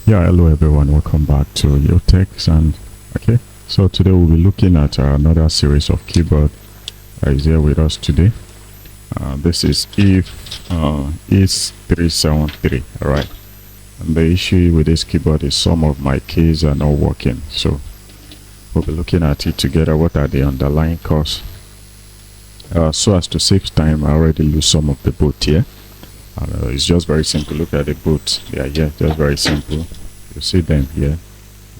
Yeah, hello everyone, welcome back to your techs. And okay, so today we'll be looking at another series of keyboard that is here with us today. This is is 373. All right, and the issue with this keyboard is some of my keys are not working, so we'll be looking at it together. What are the underlying cause? So as to save time, I already lose some of the boot here. It's just very simple. Look at the boot. Yeah, just very simple. You see them here,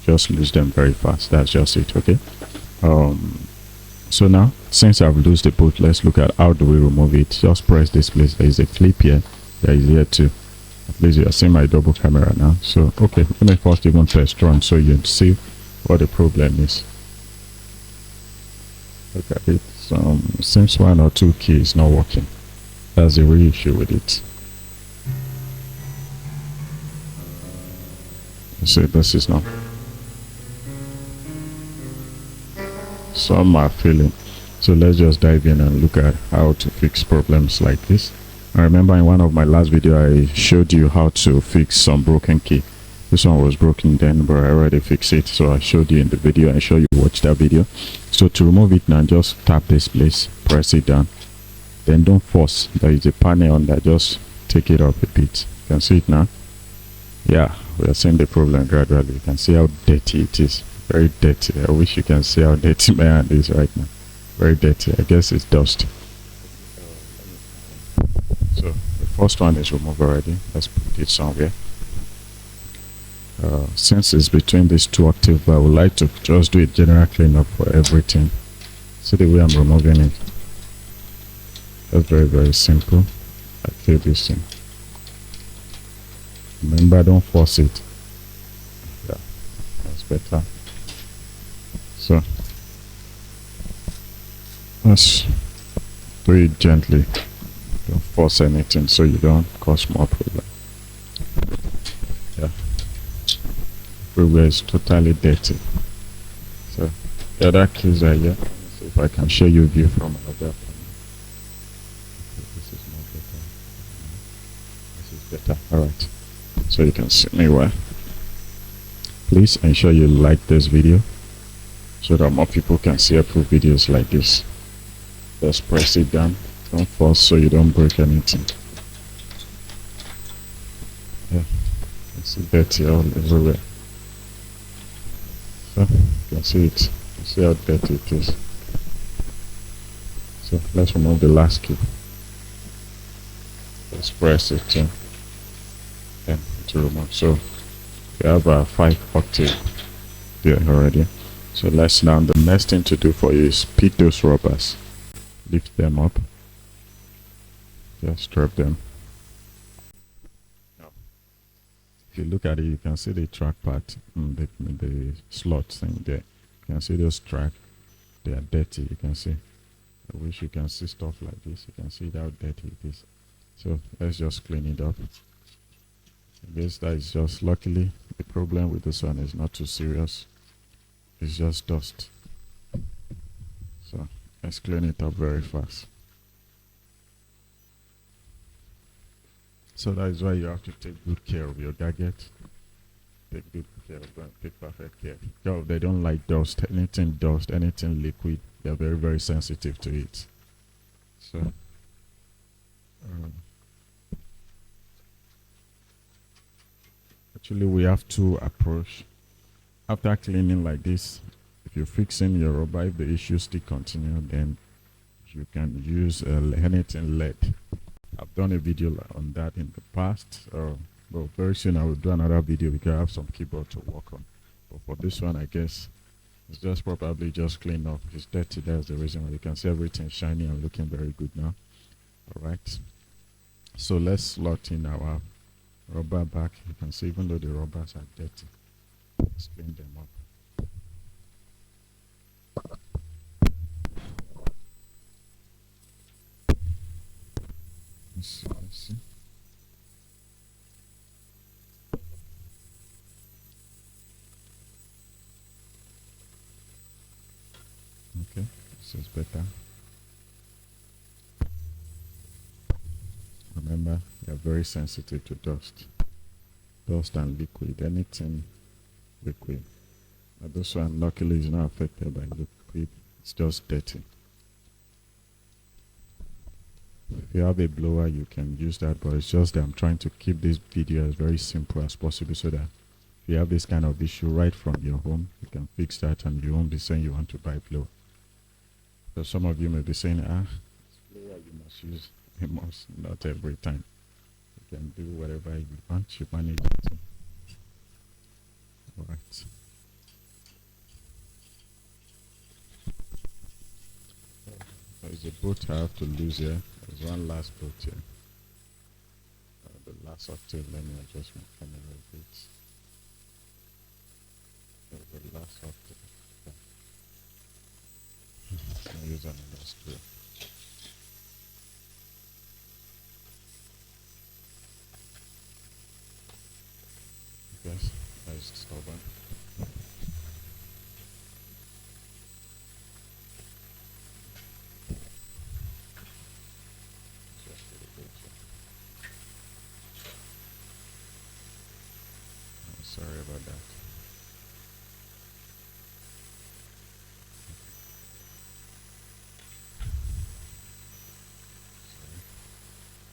just lose them very fast. That's just it. Okay. So now, since I've lost the boot, let's look at how do we remove it. Just press this place. There is a clip here. There is here too. At least you are seeing my double camera now. So okay, let me first even test run so you see what the problem is. Look at it. Seems one or two keys not working. That's the real issue with it. So this is not. Some are failing. So let's just dive in and look at how to fix problems like this. I remember in one of my last video I showed you how to fix some broken key. This one was broken then, but I already fixed it, so I showed you in the video. I sure you watched that video. So to remove it now, just tap this place, press it down, then don't force. There is a panel on that, just take it up a bit. You can see it now. Yeah, we are seeing the problem gradually. You can see how dirty it is. Very dirty. I wish you can see how dirty my hand is right now. Very dirty. I guess it's dust. So the first one is removed already. Let's put it somewhere. Since it's between these two octaves, I would like to just do it general cleanup for everything. See the way I'm removing it. That's very simple. I feel this thing. Remember, don't force it. Yeah, that's better. So let's do it gently. Don't force anything so you don't cause more problem. Yeah, everywhere is totally dirty. So the other keys are here. See if I can show you view from another. Okay, this is more better. This is better. All right. So you can see me well. Please ensure you like this video so that more people can see approved videos like this. Just press it down. Don't force so you don't break anything. Yeah, it's dirty all everywhere. So you can see it. You see how dirty it is. So let's remove the last key. Let's press it too. And to remove. So we have a 5 octave there already. So let's now, the next thing to do for you is pick those rubbers, lift them up, just strap them. If you look at it, you can see the track part, the slot thing there. You can see those track, they are dirty. You can see. I wish you can see stuff like this. You can see how dirty it is. So let's just clean it up. I guess that is just, luckily the problem with this one is not too serious. It's just dust. So let's clean it up very fast. So that is why you have to take good care of your gadget. Take good care of them. Take perfect care. Because they don't like dust, anything liquid. They're very sensitive to it. So actually we have to approach. After cleaning like this, if you're fixing your rubber, if the issue still continue, then you can use anything lead. I've done a video on that in the past, but very soon I will do another video because I have some keyboard to work on. But for this one, I guess it's just probably just clean up. It's dirty. That's the reason why you can see everything shiny and looking very good now. All right. So let's slot in our rubber back. You can see even though the rubbers are dirty, let's clean them up. Let's see. Okay, this is better. Remember, they are very sensitive to dust. dust and liquid, anything liquid. But this one luckily is not affected by liquid, it's just dirty. If you have a blower you can use that, but it's just that I'm trying to keep this video as very simple as possible so that if you have this kind of issue right from your home, you can fix that and you won't be saying you want to buy blower. So some of you may be saying, blower you must use, you must, not every time. You can do whatever you want, you manage it. Alright. There's a bolt I have to lose here. There's one last bolt here. The last octave, let me adjust my camera a bit. There's the last octave. Okay. I'll use another screw. Yes, that's stubborn. Sorry about that. Sorry.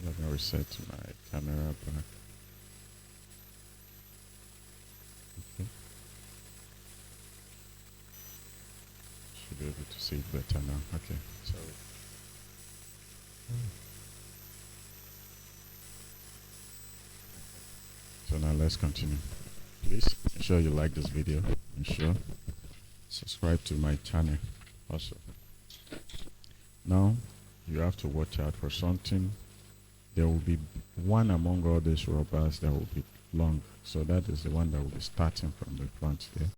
Let me reset my camera back. Okay. Should be able to see it better now. Okay, sorry. So now let's continue. Please ensure you like this video, ensure subscribe to my channel also. Now you have to watch out for something. There will be one among all these rubbers that will be long, so that is the one that will be starting from the front there.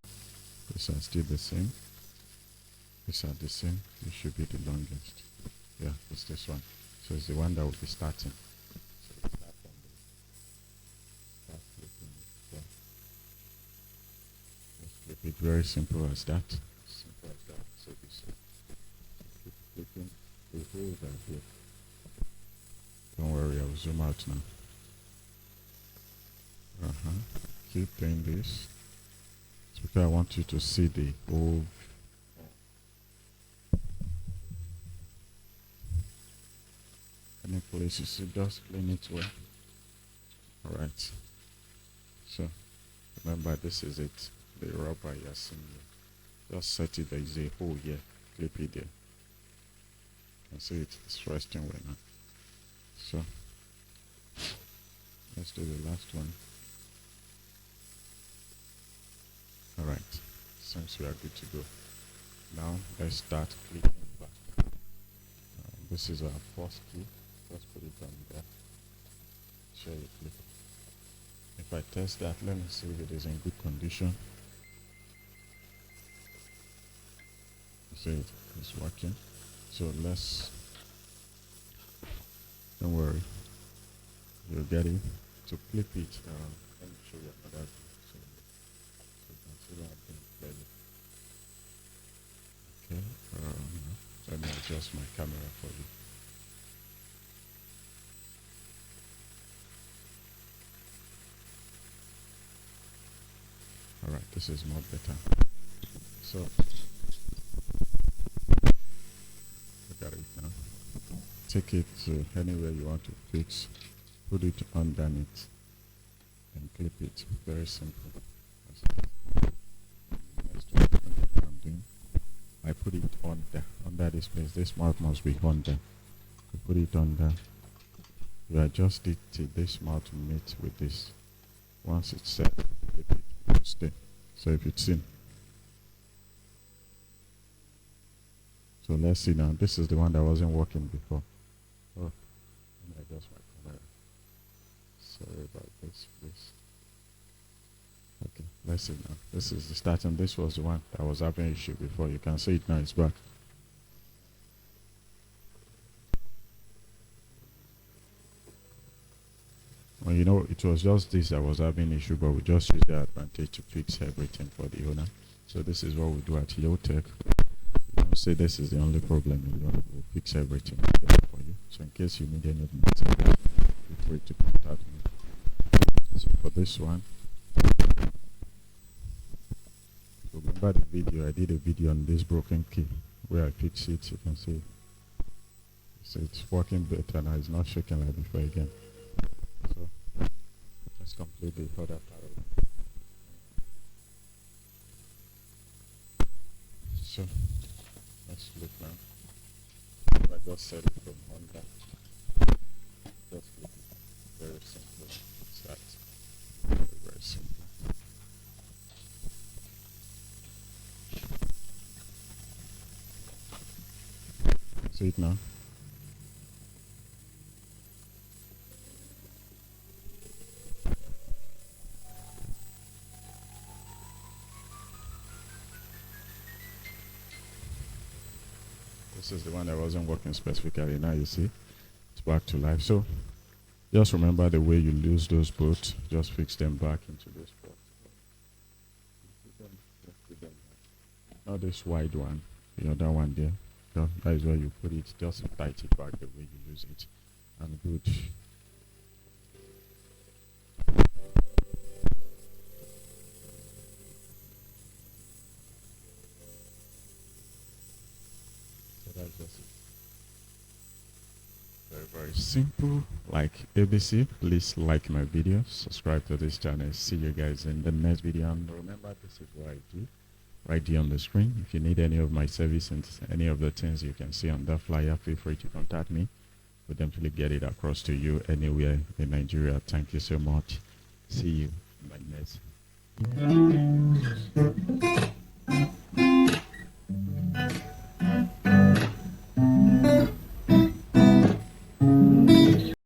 These are still the same, these are the same. This should be the longest. Yeah, it's this one. So it's the one that will be starting. So you start from the start flipping it. Yeah. Just flip it, very simple as that. Simple as that. So this keep flipping. The holes are here. Don't worry, I'll zoom out now. Keep doing this. It's because I want you to see the whole. Any place you see, just clean it well. Alright. So remember, this is it. The rubber you're seeing here. Just set it. There is a hole here. Clip it there. You can see it's resting well now. So let's do the last one. Alright, since we are good to go, now let's start clicking back. This is our first key. Just put it on there. Sure you click it. If I test that, let me see if it is in good condition. You see it's working. So don't worry, you'll get it. To clip it, let me show you another view so you can see that I'm doing clearly. Okay, let me adjust my camera for you. Alright, this is more better. So look at it now. Take it to anywhere you want to fix, put it underneath and clip it. Very simple. Next one, what I'm doing, I put it under this place. This mouth must be under. You put it under. You adjust it till this mouth meets with this. Once it's set, clip it. Stay. So if it's in. So let's see now. This is the one that wasn't working before. Oh, let me adjust my camera. Sorry about this, please. Okay, let's see now. This is the starting. This was the one that was having issue before. You can see it now. It's back. Well, you know, it was just this that was having issue, but we just use the advantage to fix everything for the owner. So this is what we do at Yotech. We don't say this is the only problem. We'll fix everything for you. So in case you need any of my feel free to contact me. So for this one, remember the video, I did a video on this broken key where I fix it. You can see it's working better now, it's not shaking like before again. So let's complete the other part of it. So let's look now. I just set it from under. Just look it. Very simple. Start. Very, very simple. See it now? This is the one that wasn't working specifically. Now you see it's back to life. So just remember the way you lose those bolts, just fix them back into this spot. Not this wide one, the other one there. So that is where you put it. Just tight it back the way you lose it. And good. So that's just it. Very, very simple. Like ABC, please like my video, subscribe to this channel. See you guys in the next video. And remember, this is what I do right here on the screen. If you need any of my service and any of the things you can see on that flyer, feel free to contact me. We'll definitely get it across to you anywhere in Nigeria. Thank you so much. See you in my next.